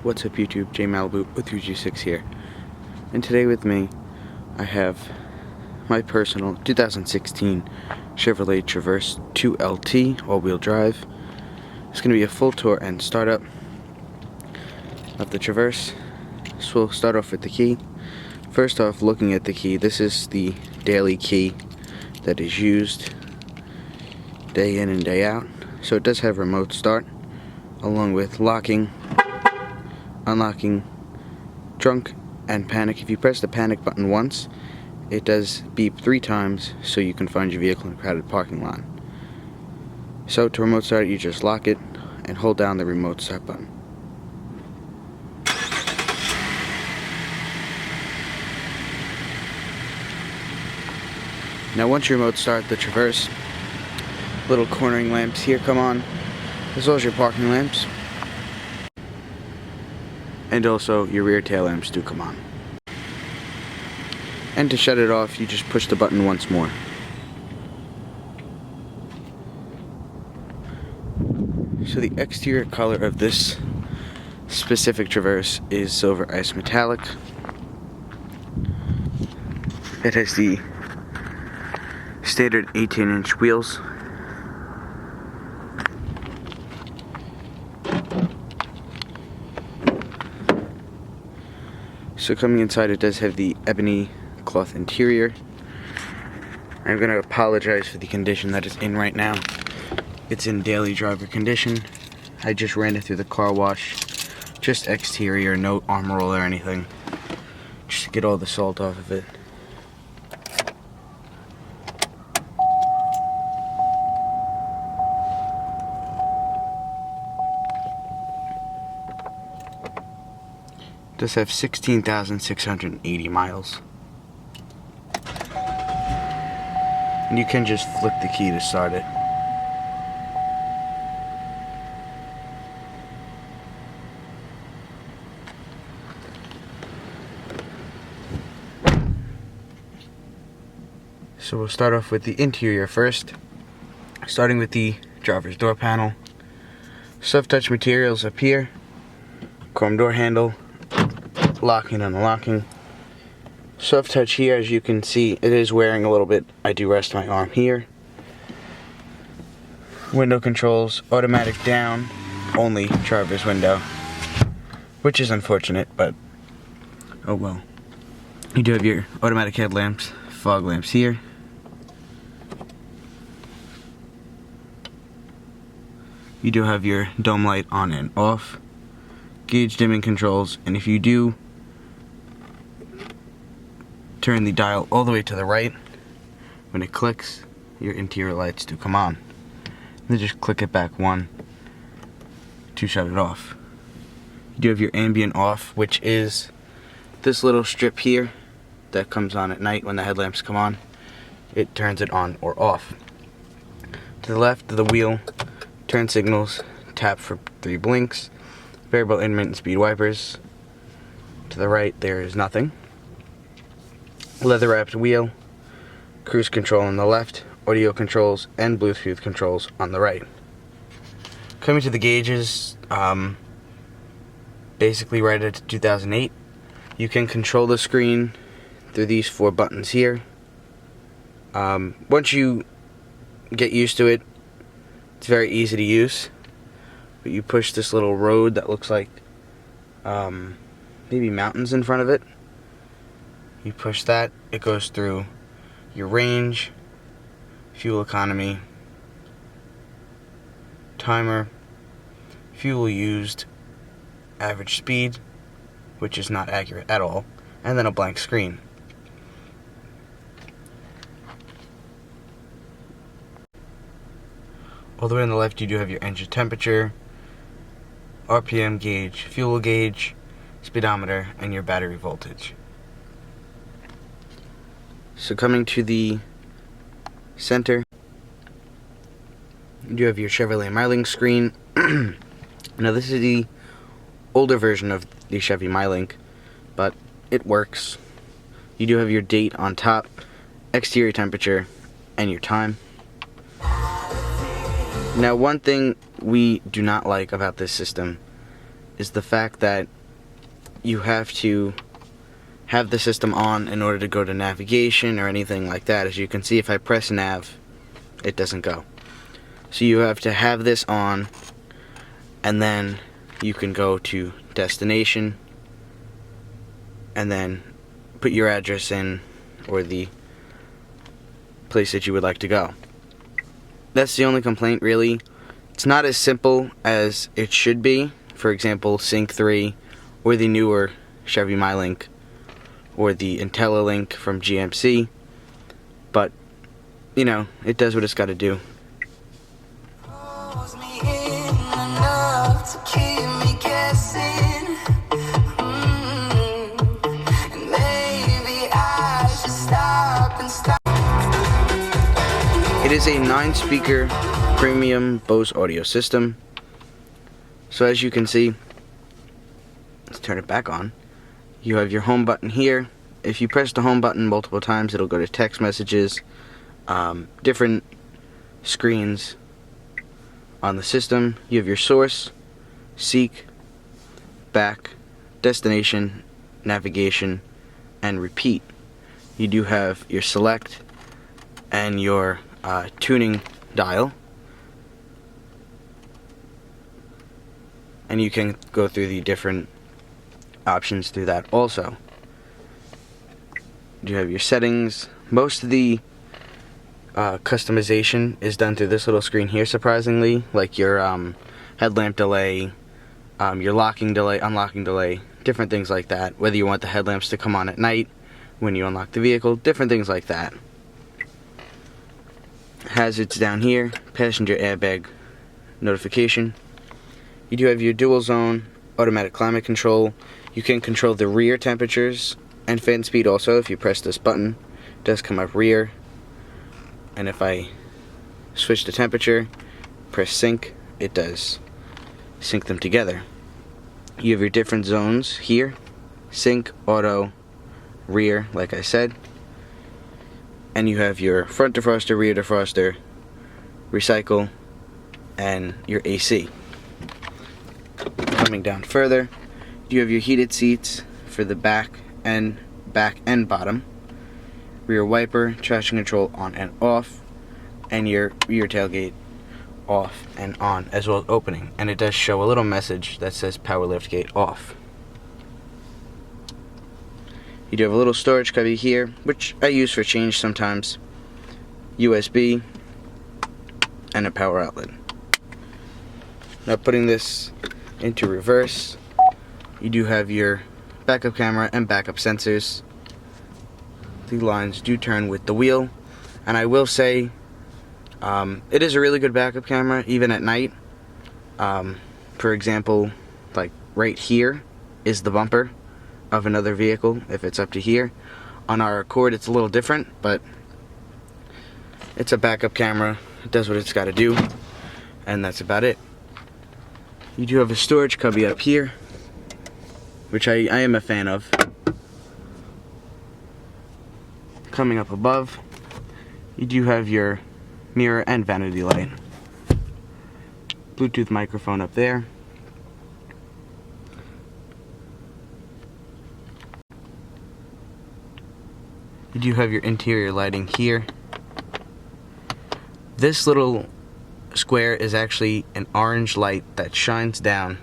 What's up YouTube, J Malibu with UG6 here. And today with me, I have my personal 2016 Chevrolet Traverse 2LT all-wheel drive. It's going to be a full tour and startup of the Traverse. So we'll start off with the key. First off, looking at the key, this is the daily key that is used day in and day out. So it does have remote start, along with locking, unlocking, trunk, and panic. If you press the panic button once, it does beep 3 times so you can find your vehicle in a crowded parking lot. So to remote start it, you just lock it and hold down the remote start button. Now once you remote start the Traverse, little cornering lamps here come on, as well as your parking lamps. And also your rear tail lamps do come on. And to shut it off, you just push the button once more. So the exterior color of this specific Traverse is silver ice metallic. It has the standard 18-inch wheels. So coming inside, it does have the ebony cloth interior. I'm going to apologize for the condition that it's in right now. It's in daily driver condition. I just ran it through the car wash. Just exterior, no armor roll or anything. Just to get all the salt off of it. It does have 16,680 miles. And you can just flip the key to start it. So we'll start off with the interior first, starting with the driver's door panel. Soft touch materials up here, chrome door handle, locking and unlocking. Soft touch here, as you can see, it is wearing a little bit. I do rest my arm here. Window controls, automatic down, only driver's window, which is unfortunate, but oh well. You do have your automatic headlamps, fog lamps here. You do have your dome light on and off, gauge dimming controls, and if you do turn the dial all the way to the right, when it clicks, your interior lights do come on. And then just click it back 1 to shut it off. You do have your ambient off, which is this little strip here that comes on at night when the headlamps come on. It turns it on or off. To the left of the wheel, turn signals, tap for 3 blinks, variable intermittent speed wipers. To the right there is nothing. Leather wrapped wheel, cruise control on the left, audio controls and Bluetooth controls on the right. Coming to the gauges, basically right at 2008. You can control the screen through these 4 buttons here. Once you get used to it, it's very easy to use. But you push this little road that looks like maybe mountains in front of it. You push that, it goes through your range, fuel economy, timer, fuel used, average speed, which is not accurate at all, and then a blank screen. All the way on the left, you do have your engine temperature, RPM gauge, fuel gauge, speedometer, and your battery voltage. So coming to the center, you do have your Chevrolet Mylink screen. Now this is the older version of the Chevy Mylink, but it works. You do have your date on top, exterior temperature, and your time. Now, one thing we do not like about this system is the fact that you have to have the system on in order to go to navigation or anything like that. As you can see, if I press nav, it doesn't go. So you have to have this on, and then you can go to destination and then put your address in, or the place that you would like to go. That's the only complaint, really. It's not as simple as it should be. For example, Sync 3 or the newer Chevy Mylink or the IntelliLink from GMC, but you know, it does what it's got to do. It is a 9-speaker premium Bose audio system. So as you can see, let's turn it back on. You have your home button here. If you press the home button multiple times, it'll go to text messages, different screens on the system. You have your source, seek, back, destination, navigation, and repeat. You do have your select and your tuning dial, and you can go through the different options through that also. You have your settings. Most of the customization is done through this little screen here, surprisingly, like your headlamp delay, your locking delay, unlocking delay, different things like that, whether you want the headlamps to come on at night when you unlock the vehicle, different things like that. Hazards down here, passenger airbag notification. You do have your dual zone, automatic climate control. You can control the rear temperatures and fan speed also if you press this button. It does come up rear. And if I switch the temperature, press sync, it does sync them together. You have your different zones here, sync, auto, rear, like I said. And you have your front defroster, rear defroster, recycle, and your AC. Coming down further, you have your heated seats for the back and bottom, rear wiper, traction control on and off, and your rear tailgate off and on, as well as opening. And it does show a little message that says power lift gate off. You do have a little storage cubby here, which I use for change sometimes, USB, and a power outlet. Now putting this into reverse, you do have your backup camera and backup sensors. The lines do turn with the wheel, and I will say it is a really good backup camera even at night. For example, like right here is the bumper of another vehicle if it's up to here. On our Accord it's a little different, but it's a backup camera. It does what it's got to do, and that's about it. You do have a storage cubby up here, which I am a fan of. Coming up above, you do have your mirror and vanity light. Bluetooth microphone up there. You do have your interior lighting here. This little square is actually an orange light that shines down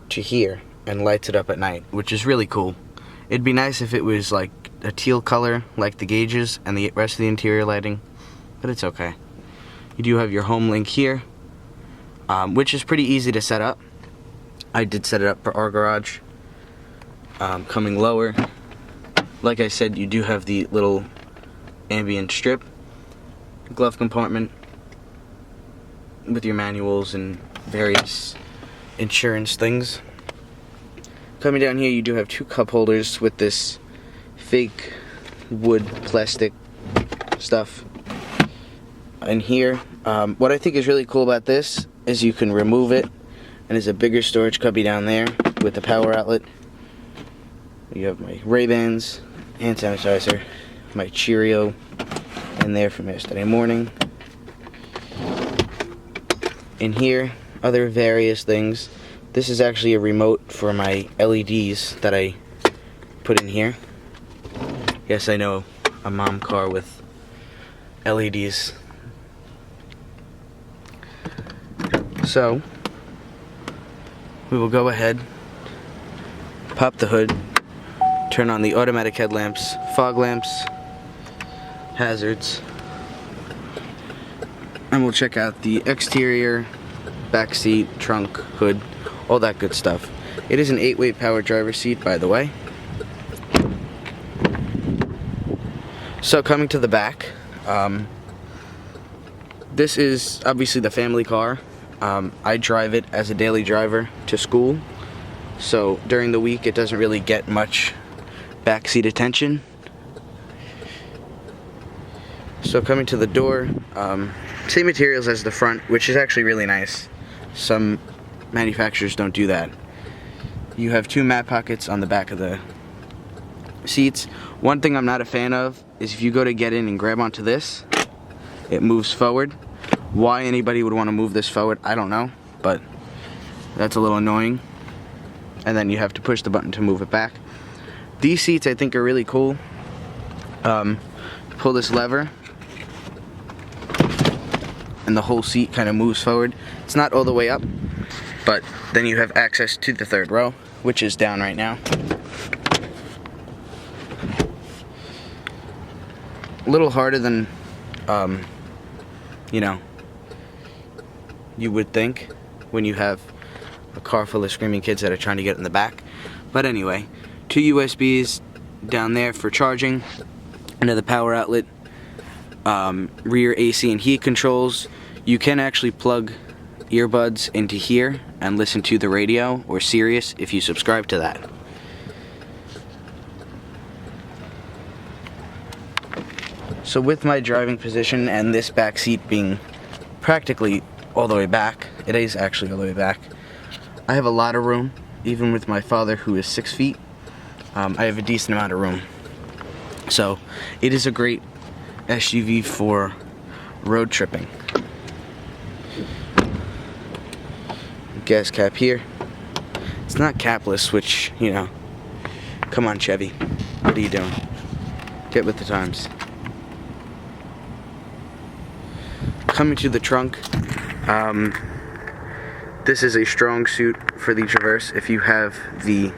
to here and lights it up at night, which is really cool. It'd be nice if it was like a teal color like the gauges and the rest of the interior lighting, but it's okay. You do have your home link here, which is pretty easy to set up. I did set it up for our garage. Coming lower, like I said, you do have the little ambient strip, glove compartment with your manuals and various insurance things. Coming down here, you do have two cup holders with this fake wood plastic stuff. And here, what I think is really cool about this is you can remove it, and there's a bigger storage cubby down there with the power outlet. You have my Ray-Bans, hand sanitizer, my Cheerio in there from yesterday morning. In here, other various things. This is actually a remote for my LEDs that I put in here. Yes, I know, a mom car with LEDs. So, we will go ahead, pop the hood, turn on the automatic headlamps, fog lamps, hazards, and we'll check out the exterior, back seat, trunk, hood, all that good stuff. It is an 8-way power driver's seat, by the way. So coming to the back, this is obviously the family car. I drive it as a daily driver to school, so during the week it doesn't really get much backseat attention. So coming to the door, same materials as the front, which is actually really nice. Some manufacturers don't do that. You have 2 mat pockets on the back of the seats. One thing I'm not a fan of is if you go to get in and grab onto this, it moves forward. Why anybody would want to move this forward, I don't know, but that's a little annoying. And then you have to push the button to move it back. These seats I think are really cool. Pull this lever and the whole seat kind of moves forward. It's not all the way up, but then you have access to the 3rd row, which is down right now. A little harder than you know, you would think when you have a car full of screaming kids that are trying to get in the back. But anyway, 2 USBs down there for charging, another power outlet, rear AC and heat controls. You can actually plug earbuds into here and listen to the radio or Sirius if you subscribe to that. So with my driving position and this back seat being practically all the way back, it is actually all the way back, I have a lot of room. Even with my father, who is 6 feet, I have a decent amount of room. So it is a great SUV for road tripping. Gas cap here. It's not capless, which, you know, come on Chevy, what are you doing? Get with the times. Coming to the trunk, this is a strong suit for the Traverse. If you have the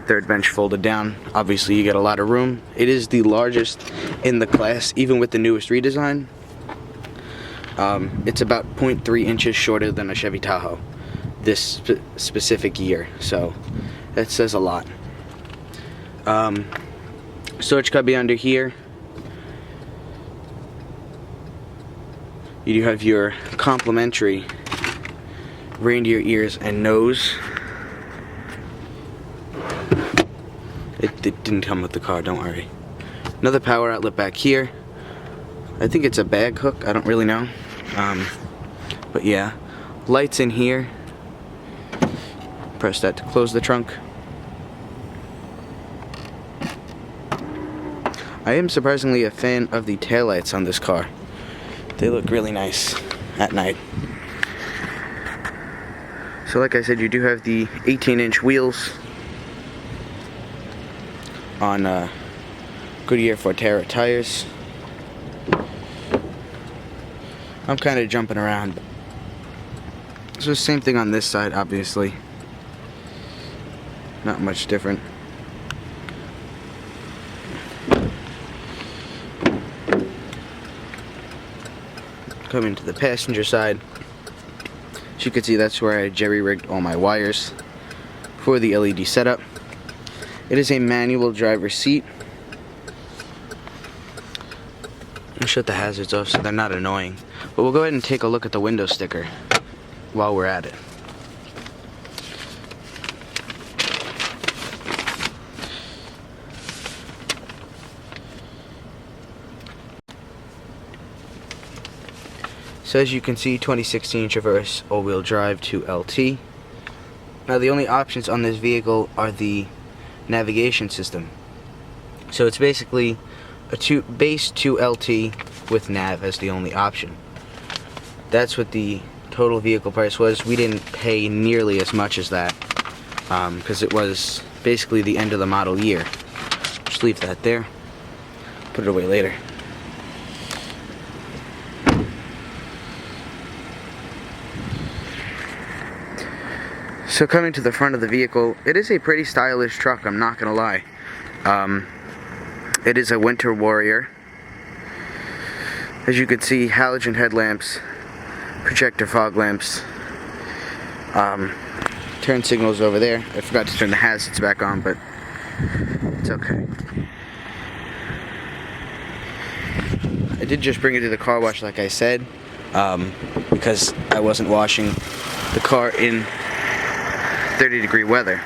3rd bench folded down, obviously you get a lot of room. It is the largest in the class, even with the newest redesign. It's about 0.3 inches shorter than a Chevy Tahoe this specific year, so that says a lot. Storage cubby under here. You do have your complimentary reindeer ears and nose. It didn't come with the car, don't worry. Another power outlet back here. I think it's a bag hook, I don't really know. But yeah, lights in here. Press that to close the trunk. I am surprisingly a fan of the taillights on this car. They look really nice at night. So like I said, you do have the 18-inch wheels on Goodyear Forterra tires. I'm kind of jumping around. So same thing on this side, obviously. Not much different. Coming to the passenger side, as you can see, that's where I jerry-rigged all my wires for the LED setup. It is a manual driver's seat. I'll shut the hazards off so they're not annoying. But we'll go ahead and take a look at the window sticker while we're at it. So as you can see, 2016 Traverse all-wheel drive 2LT. Now the only options on this vehicle are the navigation system. So it's basically a base 2LT with nav as the only option. That's what the total vehicle price was. We didn't pay nearly as much as that because it was basically the end of the model year. Just leave that there. Put it away later. So coming to the front of the vehicle, it is a pretty stylish truck, I'm not gonna lie. It is a winter warrior. As you can see, halogen headlamps, projector fog lamps, turn signals over there. I forgot to turn the hazards back on, but it's okay. I did just bring it to the car wash like I said, because I wasn't washing the car in 30-degree weather.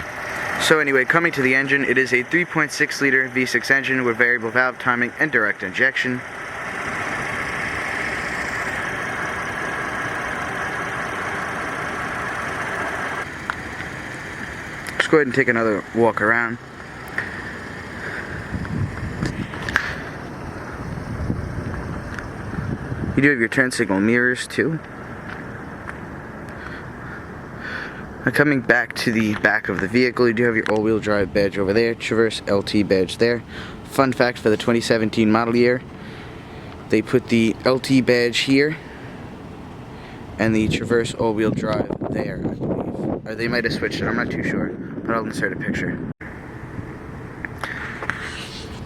So anyway, coming to the engine, it is a 3.6 liter V6 engine with variable valve timing and direct injection. Let's go ahead and take another walk around. You do have your turn signal mirrors too. Now coming back to the back of the vehicle, you do have your all-wheel drive badge over there, Traverse LT badge there. Fun fact for the 2017 model year, they put the LT badge here and the Traverse all-wheel drive there, I believe. Or they might have switched it, I'm not too sure, but I'll insert a picture.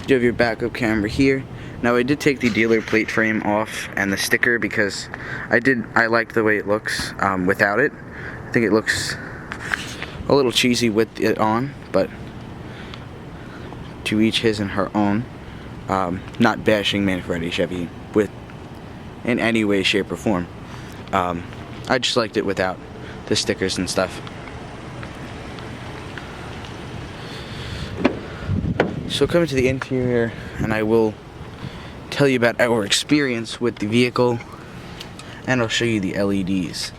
You do have your backup camera here. Now I did take the dealer plate frame off and the sticker because I like the way it looks without it. I think it looks a little cheesy with it on, but to each his and her own. Not bashing Manfredi Chevy with in any way, shape, or form. I just liked it without the stickers and stuff. So coming to the interior, and I will tell you about our experience with the vehicle, and I'll show you the LEDs.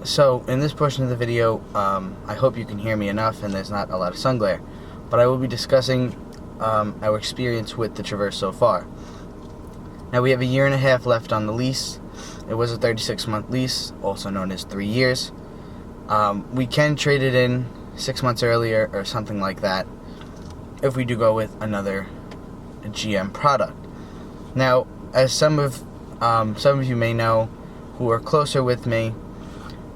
So in this portion of the video, I hope you can hear me enough and there's not a lot of sun glare, but I will be discussing our experience with the Traverse so far. Now we have a year and a half left on the lease. It was a 36-month lease, also known as 3 years. We can trade it in 6 months earlier or something like that if we do go with another GM product. Now, as some of you may know who are closer with me,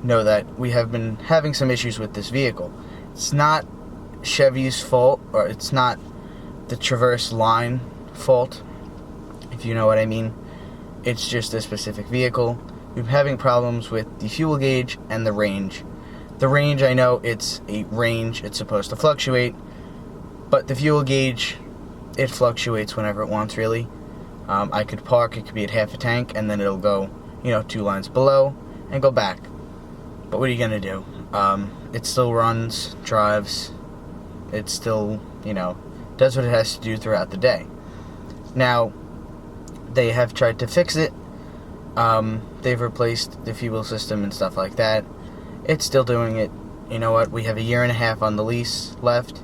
know that we have been having some issues with this vehicle. It's not Chevy's fault, or it's not the Traverse line fault, if you know what I mean. It's just a specific vehicle. We've been having problems with the fuel gauge and the range. The range, I know it's a range, it's supposed to fluctuate, but the fuel gauge, it fluctuates whenever it wants, really. I could park, it could be at half a tank, and then it'll go, 2 lines below, and go back. But what are you going to do? It still runs, drives, it still, does what it has to do throughout the day. Now, they have tried to fix it. They've replaced the fuel system and stuff like that. It's still doing it. You know what? We have a year and a half on the lease left,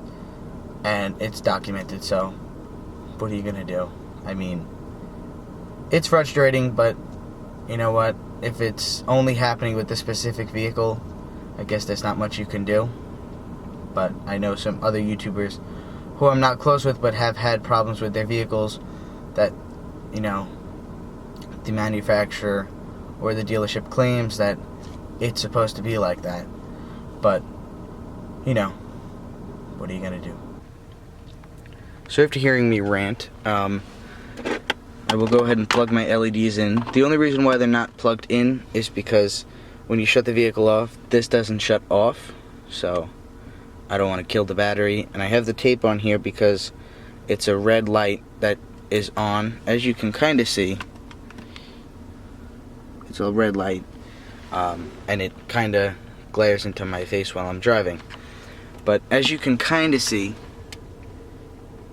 and it's documented, so what are you going to do? I mean, it's frustrating, but you know what? If it's only happening with this specific vehicle, I guess there's not much you can do. But I know some other YouTubers who I'm not close with but have had problems with their vehicles that, the manufacturer or the dealership claims that it's supposed to be like that. But, what are you going to do? So after hearing me rant, I will go ahead and plug my LEDs in. The only reason why they're not plugged in is because when you shut the vehicle off, this doesn't shut off, so I don't want to kill the battery. And I have the tape on here because it's a red light that is on. As you can kind of see, it's a red light, and it kind of glares into my face while I'm driving. But as you can kind of see,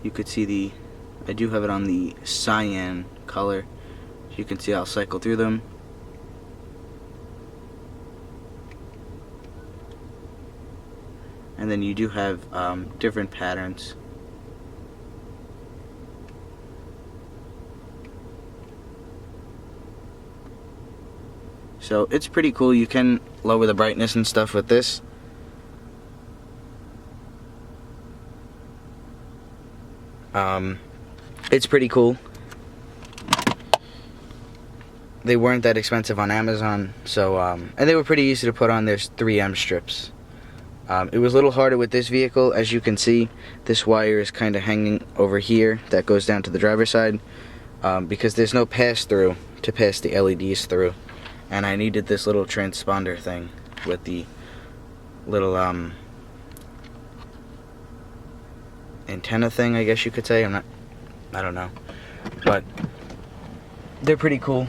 you could see I do have it on the cyan color. As you can see, I'll cycle through them. And then you do have different patterns. So it's pretty cool. You can lower the brightness and stuff with this. It's pretty cool. They weren't that expensive on Amazon, so and they were pretty easy to put on. There's 3M strips. It was a little harder with this vehicle. As you can see, this wire is kind of hanging over here that goes down to the driver's side, because there's no pass-through to pass the LEDs through, and I needed this little transponder thing with the little antenna thing, I guess you could say. I don't know, but they're pretty cool.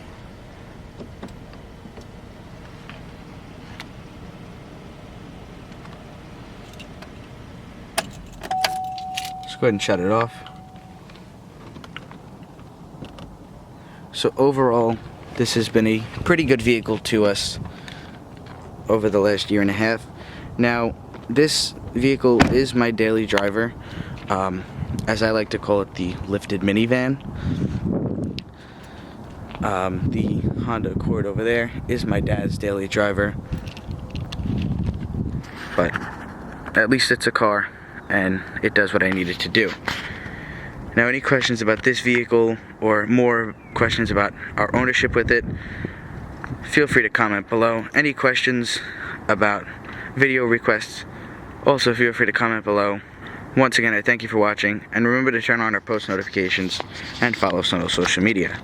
Let's go ahead and shut it off. So overall, this has been a pretty good vehicle to us over the last year and a half. Now, this vehicle is my daily driver, as I like to call it, the lifted minivan. The Honda Accord over there is my dad's daily driver, but at least it's a car and it does what I need it to do. Now, any questions about this vehicle or more questions about our ownership with it, feel free to comment below. Any questions about video requests, also feel free to comment below. Once again, I thank you for watching, and remember to turn on our post notifications and follow us on social media.